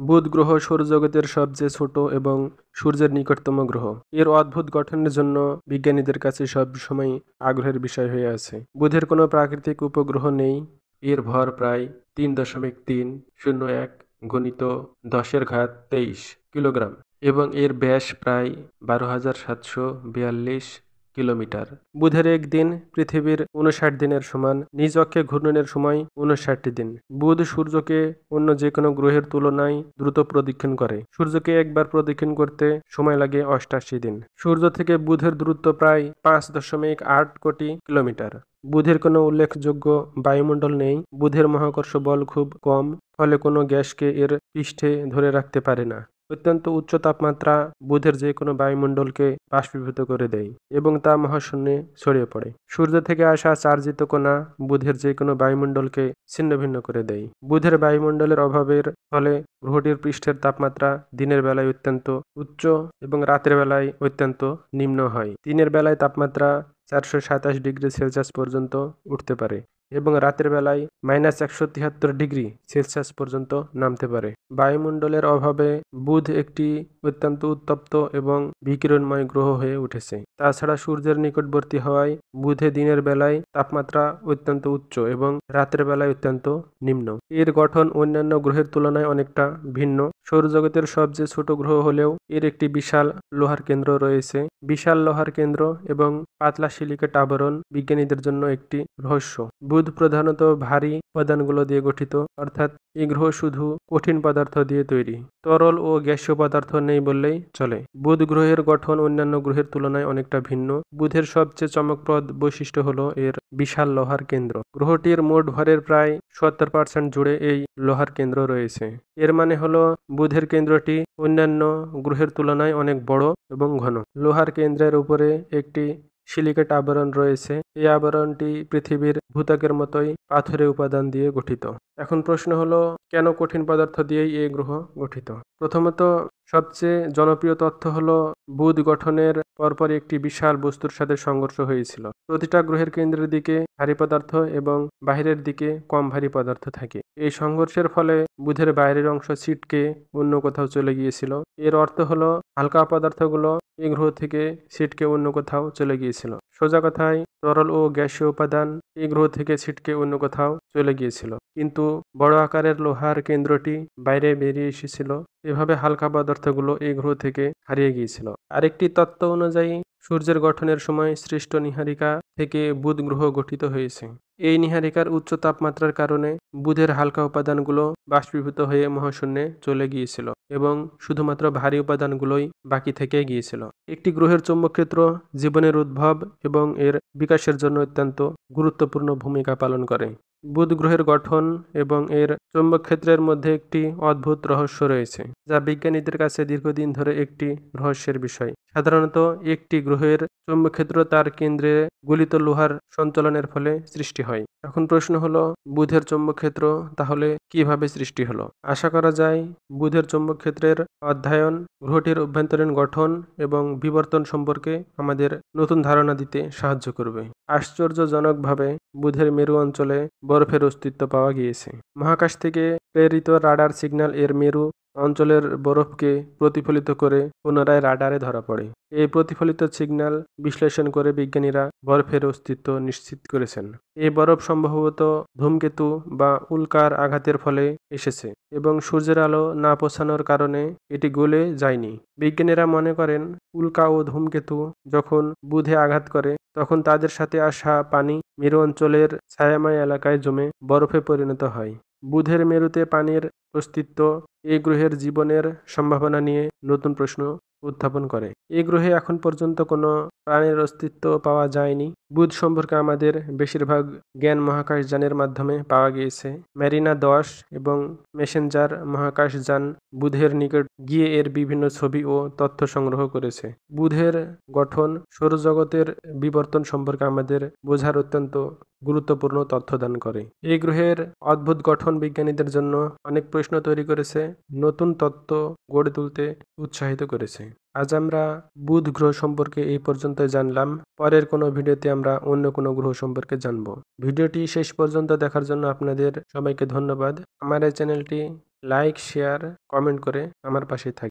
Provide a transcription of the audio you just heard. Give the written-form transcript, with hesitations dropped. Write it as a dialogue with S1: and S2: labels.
S1: বুধ গ্রহ সৌরজগতের সবচেয়ে ছোট এবং সূর্যের নিকটতম গ্রহ। এর অদ্ভুত গঠনের জন্য বিজ্ঞানীদের কাছে সবসময় আগ্রহের বিষয় হয়ে আছে। বুধের কোনো প্রাকৃতিক উপগ্রহ নেই। এর ভর প্রায় ৩.৩01 গণিত 10^23 কিলোগ্রাম এবং এর ব্যাস প্রায় ১২,৭৪২ কিলোমিটার। বুধের একদিন পৃথিবীর ৫৯ দিনের সমান, নিজ অক্ষে ঘূর্ণনের সময় ৫৯ দিন। বুধ সূর্যকে অন্য যে কোনো গ্রহের তুলনায় দ্রুত প্রদক্ষিণ করে। সূর্যকে একবার প্রদক্ষিণ করতে সময় লাগে ৮৮ দিন। সূর্য থেকে বুধের দূরত্ব প্রায় ৫.৮ কোটি কিলোমিটার। বুধের কোনো উল্লেখযোগ্য বায়ুমণ্ডল নেই। বুধের মহাকর্ষ বল খুব কম, ফলে কোনো গ্যাসকে এর পৃষ্ঠে ধরে রাখতে পারে না। অত্যন্ত উচ্চ তাপমাত্রা বুধের যে কোনো বায়ুমণ্ডলকে বাষ্পীভূত করে দেয় এবং তা মহাশূন্যে ছড়িয়ে পড়ে। সূর্য থেকে আসা চার্জিত কণা বুধের যে কোনো বায়ুমণ্ডলকে ছিন্নভিন্ন করে দেয়। বুধের বায়ুমণ্ডলের অভাবের ফলে গ্রহটির পৃষ্ঠের তাপমাত্রা দিনের বেলায় অত্যন্ত উচ্চ এবং রাতের বেলায় অত্যন্ত নিম্ন হয়। দিনের বেলায় তাপমাত্রা ৪২৭ ডিগ্রি সেলসিয়াস পর্যন্ত উঠতে পারে এবং রাতের বেলায় -১৭৩ ডিগ্রি সেলসিয়াস পর্যন্ত নামতে পারে। বায়ুমণ্ডলের অভাবে বুধ একটি অত্যন্ত উত্তপ্ত এবং বিকিরণময় গ্রহ হয়ে উঠেছে। তাছাড়া সূর্যের নিকটবর্তী হওয়ায় বুধে দিনের বেলায় তাপমাত্রা অত্যন্ত উচ্চ এবং রাতের বেলায় অত্যন্ত নিম্ন। এর গঠন অন্যান্য গ্রহের তুলনায় অনেকটা ভিন্ন। সৌরজগতের সবচেয়ে ছোট গ্রহ হলেও এর একটি বিশাল লোহার কেন্দ্র রয়েছে। বিশাল লোহার কেন্দ্র এবং পাতলা সিলিকেট আবরণ বিজ্ঞানীদের জন্য একটি রহস্য। বুধ প্রধানত ভারী উপাদানগুলো দিয়ে গঠিত, অর্থাৎ এই গ্রহ শুধু কঠিন পদার্থ দিয়ে তৈরি। তরল ও গ্যাসীয় পদার্থ নেই বললেই চলে। বুধ গ্রহের গঠন অন্যান্য গ্রহের তুলনায় অনেকটা ভিন্ন। বুধের সবচেয়ে চমকপ্রদ বৈশিষ্ট্য হলো এর বিশাল লোহার কেন্দ্র। গ্রহটির মোট ভরের প্রায় ৭০% জুড়ে এই লোহার কেন্দ্র রয়েছে। এর মানে হলো বুধের কেন্দ্রটি অন্যান্য গ্রহের তুলনায় অনেক বড় এবং ঘন। লোহার কেন্দ্রের উপরে একটি সিলিকেট আবরণ রয়েছে। এই আবরণটি পৃথিবীর ভূত্বকের মতোই পাথুরে উপাদান দিয়ে গঠিত। এখন প্রশ্ন হলো, কেন কঠিন পদার্থ দিয়েই এই গ্রহ গঠিত? প্রথমত, সবচেয়ে জনপ্রিয় তথ্য হলো বুধ গঠনের পরপরই একটি বিশাল বস্তুর সাথে সংঘর্ষ হয়েছিল। প্রতিটা গ্রহের কেন্দ্রের দিকে ভারী পদার্থ এবং বাহিরের দিকে কম ভারী পদার্থ থাকে। এই সংঘর্ষের ফলে বুধের বাইরের অংশ ছিটকে অন্য কোথাও চলে গিয়েছিল। এর অর্থ হলো হালকা পদার্থগুলো এই গ্রহ থেকে ছিটকে অন্য কোথাও চলে গিয়েছিল। সোজা কথায়, তরল ও গ্যাসীয় উপাদান এই গ্রহ থেকে ছিটকে অন্য কোথাও চলে গিয়েছিল, কিন্তু বড় আকারের লোহার কেন্দ্রটি বাইরে বেরিয়ে এসেছিল। এভাবে হালকা পদার্থগুলো এই গ্রহ থেকে হারিয়ে গিয়েছিল। আরেকটি তত্ত্ব অনুযায়ী সূর্যের গঠনের সময় সৃষ্ট নীহারিকা থেকে বুধ গ্রহ গঠিত হয়েছে। এই নীহারিকার উচ্চ তাপমাত্রার কারণে বুধের হালকা উপাদানগুলো বাষ্পীভূত হয়ে মহাশূন্যে চলে গিয়েছিল এবং শুধুমাত্র ভারী উপাদানগুলোই বাকি থেকে গিয়েছিল। একটি গ্রহের চৌম্বকক্ষেত্র জীবনের উদ্ভব এবং এর বিকাশের জন্য অত্যন্ত গুরুত্বপূর্ণ ভূমিকা পালন করে। বুধ গ্রহের গঠন এবং এর চৌম্বকক্ষেত্রের মধ্যে একটি অদ্ভুত রহস্য রয়েছে, যা বিজ্ঞানীদের কাছে দীর্ঘদিন ধরে একটি রহস্যের বিষয়। সাধারণত একটি গ্রহের চৌম্বকক্ষেত্র তার কেন্দ্রে গলিত লোহার সঞ্চালনের ফলে সৃষ্টি হয়। এখন প্রশ্ন হলো, বুধের চৌম্বকক্ষেত্র তাহলে কিভাবে সৃষ্টি হলো? আশা করা যায় বুধের চৌম্বকক্ষেত্রের অধ্যয়ন গ্রহটির অভ্যন্তরীণ গঠন এবং বিবর্তন সম্পর্কে আমাদের নতুন ধারণা দিতে সাহায্য করবে। আশ্চর্যজনকভাবে বুধের মেরু অঞ্চলে বরফের অস্তিত্ব পাওয়া গিয়েছে। মহাকাশ থেকে প্রেরিত রাডার সিগন্যাল এর মেরু অঞ্চলের বরফকে প্রতিফলিত করে পুনরায় রাডারে ধরা পড়ে। এই প্রতিফলিত সিগন্যাল বিশ্লেষণ করে বিজ্ঞানীরা বরফের অস্তিত্ব নিশ্চিত করেছেন। এই বরফ সম্ভবত ধূমকেতু বা উল্কার আঘাতের ফলে এসেছে এবং সূর্যের আলো না পৌঁছানোর কারণে এটি গলে যায়নি। বিজ্ঞানীরা মনে করেন উল্কা ও ধূমকেতু যখন বুধে আঘাত করে তখন তাদের সাথে আসা পানি মেরু অঞ্চলের ছায়াময় এলাকায় জমে বরফে পরিণত হয়। বুধের মেরুতে পানির অস্তিত্ব এই গ্রহের জীবনের সম্ভাবনা নিয়ে নতুন প্রশ্ন উত্থাপন করে। এই গ্রহে এখন পর্যন্ত কোনো প্রাণের অস্তিত্ব পাওয়া যায়নি। বুধ সম্পর্কে আমাদের বেশিরভাগ জ্ঞান মহাকাশযানের মাধ্যমে পাওয়া গিয়েছে। ম্যারিনা 10 এবং মেসেঞ্জার মহাকাশযান বুধের নিকট গিয়ে এর বিভিন্ন ছবি ও তথ্য সংগ্রহ করেছে। বুধের গঠন সৌরজগতের বিবর্তন সম্পর্কে আমাদের বোঝার অত্যন্ত গুরুত্বপূর্ণ তথ্য দান করে। এই গ্রহের অদ্ভুত গঠন বিজ্ঞানীদের জন্য অনেক প্রশ্ন তৈরি করেছে, নতুন তত্ত্ব গড়ে তুলতে উৎসাহিত করেছে। আজ আমরা বুধ গ্রহ সম্পর্কে এই পর্যন্ত জানলাম। পরের কোনো ভিডিওতে আমরা অন্য কোনো গ্রহ সম্পর্কে জানব। ভিডিওটি শেষ পর্যন্ত দেখার জন্য আপনাদের সবাইকে ধন্যবাদ। আমার এই চ্যানেলটি লাইক, শেয়ার, কমেন্ট করে আমার পাশে থাকবেন।